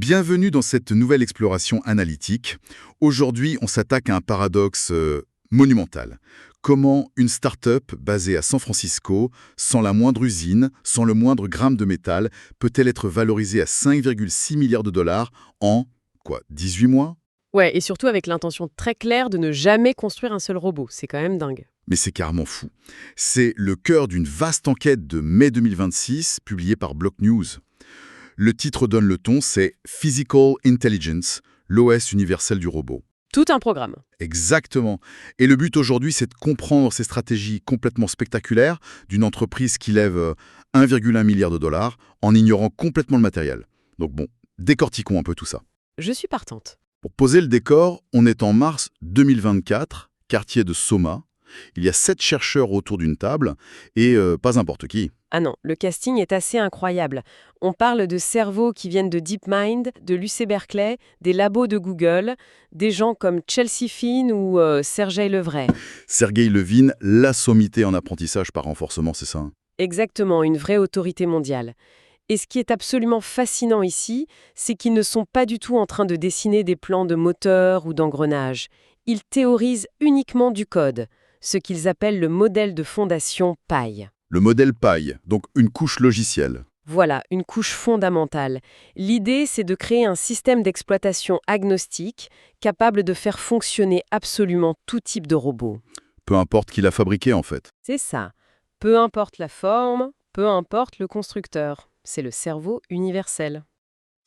Bienvenue dans cette nouvelle exploration analytique. Aujourd'hui, on s'attaque à un paradoxe monumental. Comment une start-up basée à San Francisco, sans la moindre usine, sans le moindre gramme de métal, peut-elle être valorisée à 5,6 milliards de dollars en, 18 mois? Ouais, et surtout avec l'intention très claire de ne jamais construire un seul robot. C'est quand même dingue. Mais c'est carrément fou. C'est le cœur d'une vaste enquête de mai 2026, publiée par Block News. Le titre donne le ton, c'est Physical Intelligence, l'OS universel du robot. Tout un programme. Exactement. Et le but aujourd'hui, c'est de comprendre ces stratégies complètement spectaculaires d'une entreprise qui lève 1,1 milliard de dollars en ignorant complètement le matériel. Donc bon, décortiquons un peu tout ça. Je suis partante. Pour poser le décor, on est en mars 2024, quartier de Soma. Il y a 7 chercheurs autour d'une table et pas n'importe qui. Ah non, le casting est assez incroyable. On parle de cerveaux qui viennent de DeepMind, de l'UC Berkeley, des labos de Google, des gens comme Chelsea Finn ou Sergey Levray. Sergey Levin, la sommité en apprentissage par renforcement, c'est ça, hein? Exactement, une vraie autorité mondiale. Et ce qui est absolument fascinant ici, c'est qu'ils ne sont pas du tout en train de dessiner des plans de moteur ou d'engrenage. Ils théorisent uniquement du code, ce qu'ils appellent le modèle de fondation paille. Le modèle paille, donc une couche logicielle. Voilà, une couche fondamentale. L'idée, c'est de créer un système d'exploitation agnostique, capable de faire fonctionner absolument tout type de robot. Peu importe qui l'a fabriqué en fait. C'est ça. Peu importe la forme, peu importe le constructeur. C'est le cerveau universel.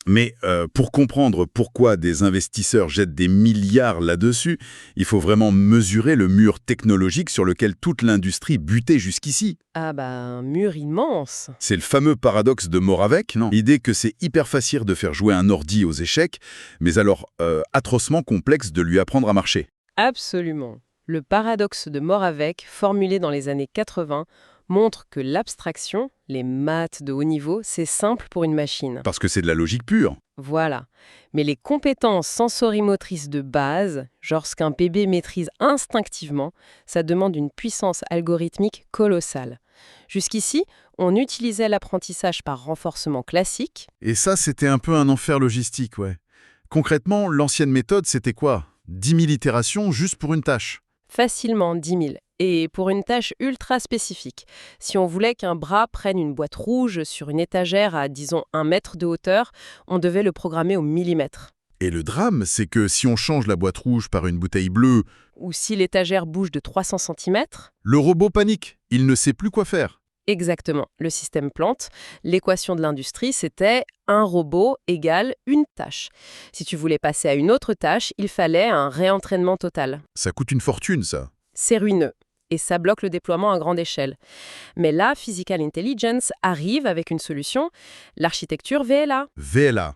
Mais pour comprendre pourquoi des investisseurs jettent des milliards là-dessus, il faut vraiment mesurer le mur technologique sur lequel toute l'industrie butait jusqu'ici. Ah bah, un mur immense. C'est le fameux paradoxe de Moravec, non? L'idée que c'est hyper facile de faire jouer un ordi aux échecs, mais alors atrocement complexe de lui apprendre à marcher. Absolument. Le paradoxe de Moravec, formulé dans les années 80, montre que l'abstraction, les maths de haut niveau, c'est simple pour une machine. Parce que c'est de la logique pure. Voilà. Mais les compétences sensorimotrices de base, genre ce qu'un bébé maîtrise instinctivement, ça demande une puissance algorithmique colossale. Jusqu'ici, on utilisait l'apprentissage par renforcement classique. Et ça, c'était un peu un enfer logistique, ouais. Concrètement, l'ancienne méthode, c'était quoi? 10 000 itérations juste pour une tâche. Facilement 10 000. Et pour une tâche ultra spécifique. Si on voulait qu'un bras prenne une boîte rouge sur une étagère à, disons, 1 mètre de hauteur, on devait le programmer au millimètre. Et le drame, c'est que si on change la boîte rouge par une bouteille bleue, Ou si l'étagère bouge de 300 cm, le robot panique. Il ne sait plus quoi faire. exactement, le système plante. L'équation de l'industrie, c'était un robot égale une tâche. Si tu voulais passer à une autre tâche, il fallait un réentraînement total. Ça coûte une fortune, ça. C'est ruineux. Et ça bloque le déploiement à grande échelle. Mais là, Physical Intelligence arrive avec une solution, l'architecture VLA. VLA.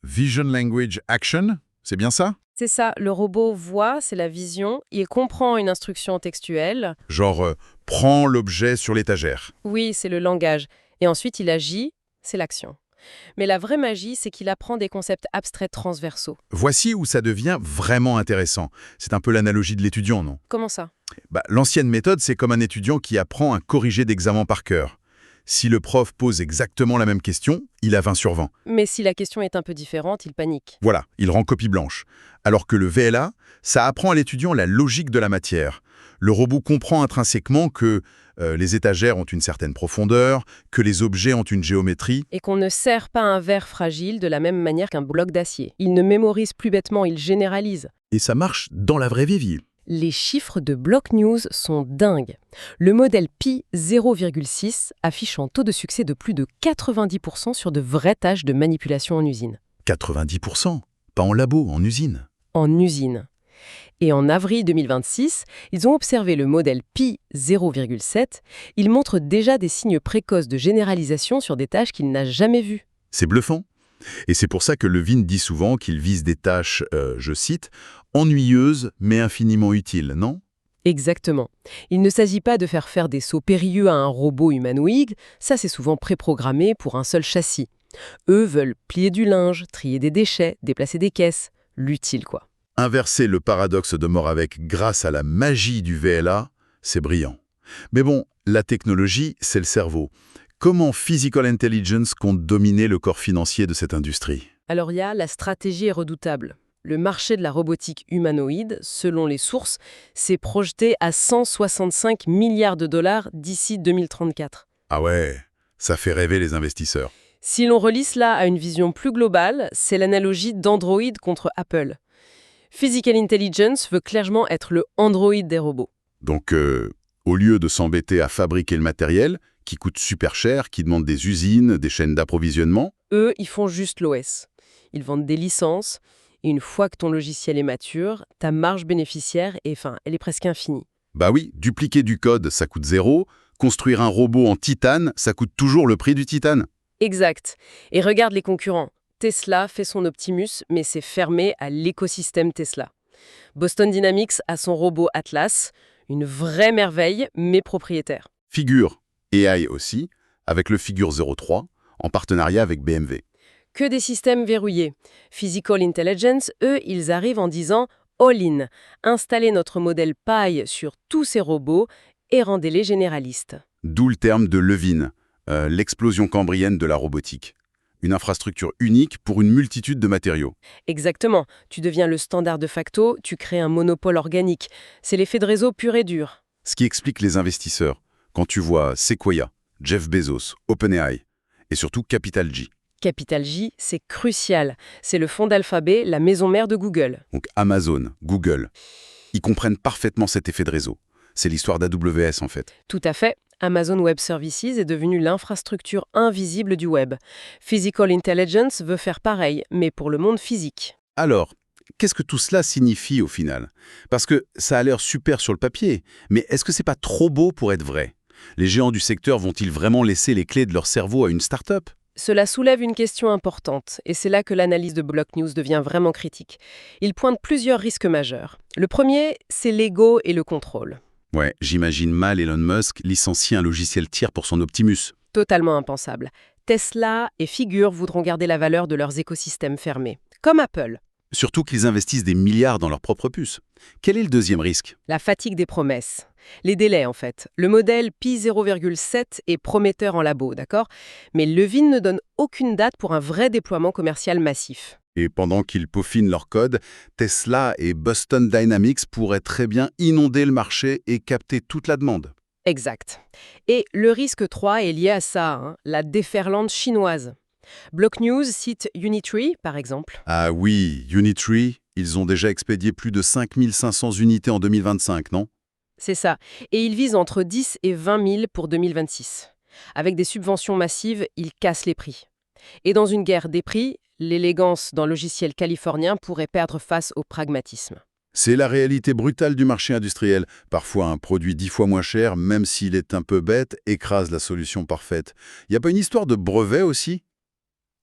Vision Language Action, c'est bien ça? C'est ça, le robot voit, c'est la vision, il comprend une instruction textuelle. Genre, prends l'objet sur l'étagère. Oui, c'est le langage. Et ensuite, il agit, c'est l'action. Mais la vraie magie, c'est qu'il apprend des concepts abstraits transversaux. Voici où ça devient vraiment intéressant. C'est un peu l'analogie de l'étudiant, non? Comment ça? L'ancienne méthode, c'est comme un étudiant qui apprend un corrigé d'examen par cœur. Si le prof pose exactement la même question, il a 20 sur 20. Mais si la question est un peu différente, il panique. Voilà, il rend copie blanche. Alors que le VLA, ça apprend à l'étudiant la logique de la matière. Le robot comprend intrinsèquement que les étagères ont une certaine profondeur, que les objets ont une géométrie. Et qu'on ne serre pas un verre fragile de la même manière qu'un bloc d'acier. Il ne mémorise plus bêtement, il généralise. Et ça marche dans la vraie vie. Les chiffres de Block News sont dingues. Le modèle Pi 0,6 affiche un taux de succès de plus de 90% sur de vraies tâches de manipulation en usine. 90%, pas en labo, en usine. En usine. Et en avril 2026, ils ont observé le modèle Pi 0,7. Il montre déjà des signes précoces de généralisation sur des tâches qu'il n'a jamais vues. C'est bluffant. Et c'est pour ça que Levin dit souvent qu'il vise des tâches, je cite, ennuyeuses mais infiniment utiles, non? Exactement. Il ne s'agit pas de faire des sauts périlleux à un robot humanoïde, ça c'est souvent préprogrammé pour un seul châssis. Eux veulent plier du linge, trier des déchets, déplacer des caisses, l'utile quoi. Inverser le paradoxe de Moravec grâce à la magie du VLA, c'est brillant. Mais bon, la technologie, c'est le cerveau. Comment Physical Intelligence compte dominer le corps financier de cette industrie? Alors il y a la stratégie est redoutable. Le marché de la robotique humanoïde, selon les sources, s'est projeté à 165 milliards de dollars d'ici 2034. Ah ouais, ça fait rêver les investisseurs. Si l'on relie cela à une vision plus globale, c'est l'analogie d'Android contre Apple. Physical Intelligence veut clairement être le Android des robots. Donc, au lieu de s'embêter à fabriquer le matériel, qui coûte super cher, qui demande des usines, des chaînes d'approvisionnement, Eux, ils font juste l'OS. Ils vendent des licences, et une fois que ton logiciel est mature, ta marge bénéficiaire elle est presque infinie. bah oui, dupliquer du code, ça coûte 0, construire un robot en titane, ça coûte toujours le prix du titane. Exact. Et regarde les concurrents. Tesla fait son Optimus, mais c'est fermé à l'écosystème Tesla. Boston Dynamics a son robot Atlas, une vraie merveille, mais propriétaire. Figure, AI aussi, avec le Figure 03, en partenariat avec BMW. Que des systèmes verrouillés. Physical Intelligence, eux, ils arrivent en disant « all-in », installez notre modèle paille sur tous ces robots et rendez-les généralistes. D'où le terme de Levin, l'explosion cambrienne de la robotique. Une infrastructure unique pour une multitude de matériaux. Exactement. Tu deviens le standard de facto, tu crées un monopole organique. C'est l'effet de réseau pur et dur. Ce qui explique les investisseurs. Quand tu vois Sequoia, Jeff Bezos, OpenAI et surtout Capital G. Capital J, c'est crucial. C'est le fonds d'Alphabet, la maison mère de Google. Donc Amazon, Google, ils comprennent parfaitement cet effet de réseau. C'est l'histoire d'AWS en fait. Tout à fait. Amazon Web Services est devenue l'infrastructure invisible du web. Physical Intelligence veut faire pareil, mais pour le monde physique. Alors, qu'est-ce que tout cela signifie au final? Parce que ça a l'air super sur le papier, mais est-ce que c'est pas trop beau pour être vrai? Les géants du secteur vont-ils vraiment laisser les clés de leur cerveau à une start-up? Cela soulève une question importante, et c'est là que l'analyse de Block News devient vraiment critique. Il pointe plusieurs risques majeurs. Le premier, c'est l'ego et le contrôle. Ouais, j'imagine mal Elon Musk licencier un logiciel tiers pour son Optimus. Totalement impensable. Tesla et Figure voudront garder la valeur de leurs écosystèmes fermés, comme Apple. Surtout qu'ils investissent des milliards dans leur propre puce. Quel est le deuxième risque? La fatigue des promesses. Les délais, en fait. Le modèle Pi 0,7 est prometteur en labo, d'accord? Mais Levin ne donne aucune date pour un vrai déploiement commercial massif. Et pendant qu'ils peaufinent leur code, Tesla et Boston Dynamics pourraient très bien inonder le marché et capter toute la demande. Exact. Et le risque 3 est lié à ça, la déferlante chinoise. Block News cite Unitree, par exemple. Ah oui, Unitree, ils ont déjà expédié plus de 5500 unités en 2025, non? C'est ça. Et ils visent entre 10 et 20 000 pour 2026. Avec des subventions massives, ils cassent les prix. Et dans une guerre des prix, l'élégance d'un logiciel californien pourrait perdre face au pragmatisme. C'est la réalité brutale du marché industriel. Parfois, un produit 10 fois moins cher, même s'il est un peu bête, écrase la solution parfaite. Y a pas une histoire de brevet aussi?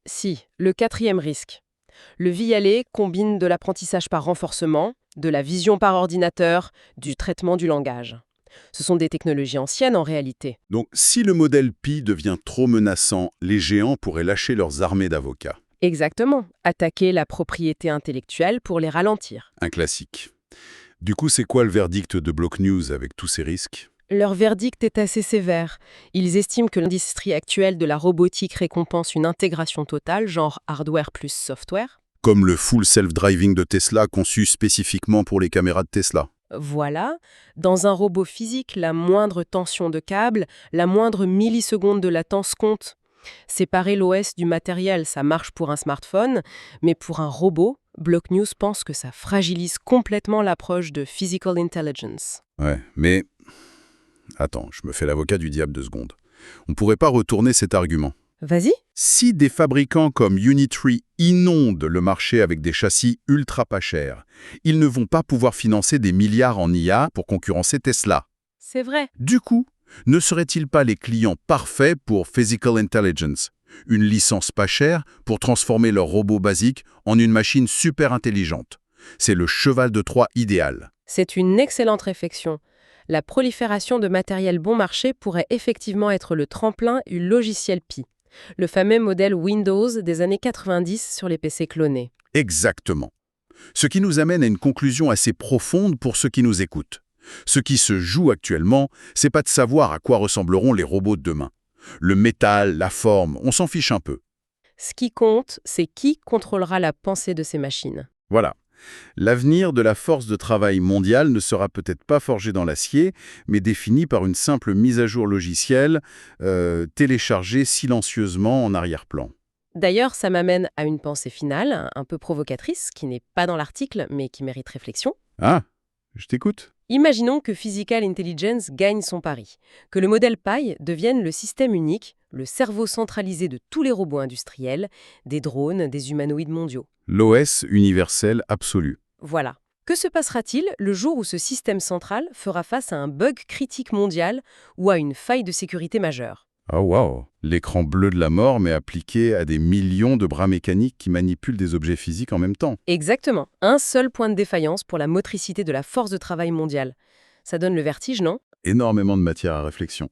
Si, le quatrième risque. Le VLA combine de l'apprentissage par renforcement, de la vision par ordinateur, du traitement du langage. Ce sont des technologies anciennes en réalité. Donc, si le modèle Pi devient trop menaçant, les géants pourraient lâcher leurs armées d'avocats. Exactement, attaquer la propriété intellectuelle pour les ralentir. Un classique. Du coup, c'est quoi le verdict de Block News avec tous ces risques? Leur verdict est assez sévère. Ils estiment que l'industrie actuelle de la robotique récompense une intégration totale, genre hardware plus software. Comme le full self-driving de Tesla conçu spécifiquement pour les caméras de Tesla. Voilà, dans un robot physique, la moindre tension de câble, la moindre milliseconde de latence compte. Séparer l'OS du matériel, ça marche pour un smartphone, mais pour un robot, Block News pense que ça fragilise complètement l'approche de Physical Intelligence. Ouais, mais... Attends, je me fais l'avocat du diable 2 secondes. On pourrait pas retourner cet argument. Vas-y. Si des fabricants comme Unitree inondent le marché avec des châssis ultra pas chers, ils ne vont pas pouvoir financer des milliards en IA pour concurrencer Tesla. C'est vrai. Du coup, ne seraient-ils pas les clients parfaits pour Physical Intelligence, une licence pas chère pour transformer leur robot basique en une machine super intelligente? C'est le cheval de Troie idéal. C'est une excellente réflexion. La prolifération de matériel bon marché pourrait effectivement être le tremplin du logiciel Pi, le fameux modèle Windows des années 90 sur les PC clonés. Exactement. Ce qui nous amène à une conclusion assez profonde pour ceux qui nous écoutent. Ce qui se joue actuellement, c'est pas de savoir à quoi ressembleront les robots de demain. Le métal, la forme, on s'en fiche un peu. Ce qui compte, c'est qui contrôlera la pensée de ces machines. Voilà. L'avenir de la force de travail mondiale ne sera peut-être pas forgé dans l'acier, mais défini par une simple mise à jour logicielle, téléchargée silencieusement en arrière-plan. D'ailleurs, ça m'amène à une pensée finale, un peu provocatrice, qui n'est pas dans l'article, mais qui mérite réflexion. Ah, je t'écoute. Imaginons que Physical Intelligence gagne son pari, que le modèle Pi devienne le système unique, le cerveau centralisé de tous les robots industriels, des drones, des humanoïdes mondiaux. L'OS universel absolu. Voilà. Que se passera-t-il le jour où ce système central fera face à un bug critique mondial ou à une faille de sécurité majeure? Oh wow. L'écran bleu de la mort, mais appliqué à des millions de bras mécaniques qui manipulent des objets physiques en même temps. Exactement. Un seul point de défaillance pour la motricité de la force de travail mondiale. Ça donne le vertige, non? Énormément de matière à réflexion.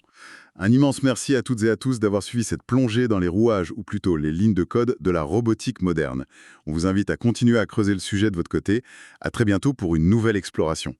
Un immense merci à toutes et à tous d'avoir suivi cette plongée dans les rouages, ou plutôt les lignes de code de la robotique moderne. On vous invite à continuer à creuser le sujet de votre côté. À très bientôt pour une nouvelle exploration.